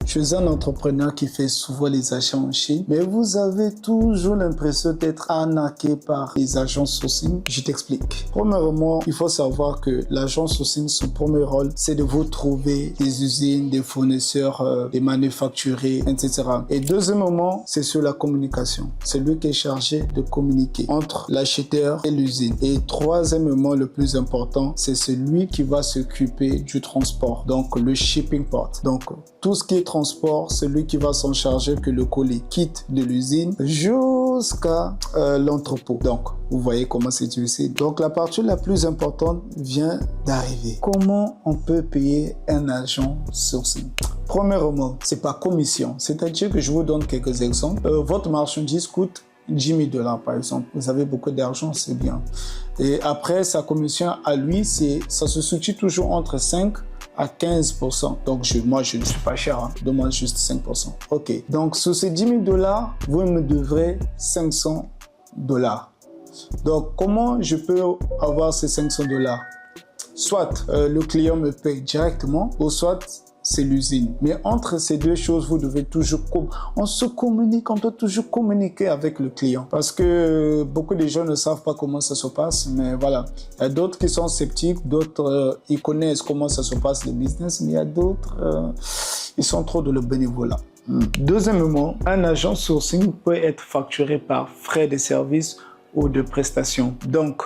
Je suis un entrepreneur qui fait souvent les achats en Chine, mais vous avez toujours l'impression d'être arnaqué par les agents sourcing. Je t'explique. Premièrement, il faut savoir que l'agent sourcing, son premier rôle, c'est de vous trouver des usines, des fournisseurs, des manufacturiers, etc. Et deuxièmement, c'est sur la communication. C'est lui qui est chargé de communiquer entre l'acheteur et l'usine. Et troisièmement, le plus important, c'est celui qui va s'occuper du transport, donc le shipping part. Donc, tout ce qui est transport, c'est lui qui va s'en charger que le colis quitte de l'usine jusqu'à l'entrepôt. Donc, vous voyez comment c'est difficile. Donc, la partie la plus importante vient d'arriver. Comment on peut payer un agent sourcing? Premièrement, c'est par commission. C'est-à-dire que je vous donne quelques exemples. Votre marchandise coûte 10 000 $, par exemple. Vous avez beaucoup d'argent, c'est bien. Et après, sa commission à lui, ça se situe toujours entre 5 à 15%. Donc, moi, je ne suis pas cher. Hein. Demande juste 5%. OK. Donc, sur ces 10 000 $, vous me devrez 500 $. Donc, comment je peux avoir ces 500 $? Soit le client me paye directement, ou soit c'est l'usine. Mais entre ces deux choses, vous devez toujours... On se communique, on doit toujours communiquer avec le client. Parce que beaucoup de gens ne savent pas comment ça se passe. Mais voilà, il y a d'autres qui sont sceptiques, d'autres, ils connaissent comment ça se passe, le business. Mais il y a d'autres, ils sont trop dans le bénévolat. Deuxièmement, un agent sourcing peut être facturé par frais de service ou de prestation. Donc,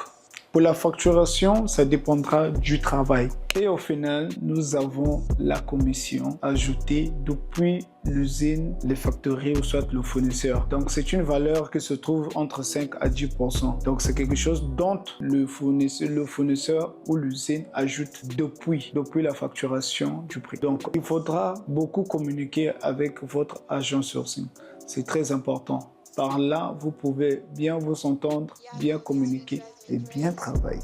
pour la facturation, ça dépendra du travail. Et au final, nous avons la commission ajoutée depuis l'usine, les factories ou soit le fournisseur. Donc, c'est une valeur qui se trouve entre 5 à 10%. Donc, c'est quelque chose dont le fournisseur ou l'usine ajoute depuis la facturation du prix. Donc, il faudra beaucoup communiquer avec votre agent sourcing. C'est très important. Par là, vous pouvez bien vous entendre, bien communiquer et bien travailler.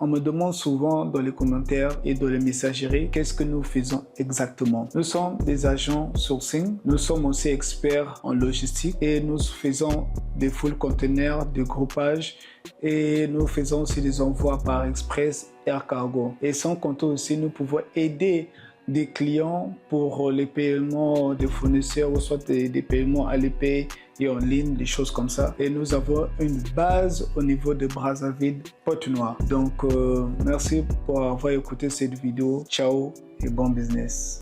On me demande souvent dans les commentaires et dans les messageries, qu'est-ce que nous faisons exactement? Nous sommes des agents sourcing, nous sommes aussi experts en logistique et nous faisons des full containers, de groupage et nous faisons aussi des envois par express air cargo. Et sans compter aussi, nous pouvons aider des clients pour les paiements des fournisseurs ou soit des paiements à l'épée et en ligne, des choses comme ça. Et nous avons une base au niveau de Brazzaville, Pointe-Noire. Donc, merci pour avoir écouté cette vidéo. Ciao et bon business.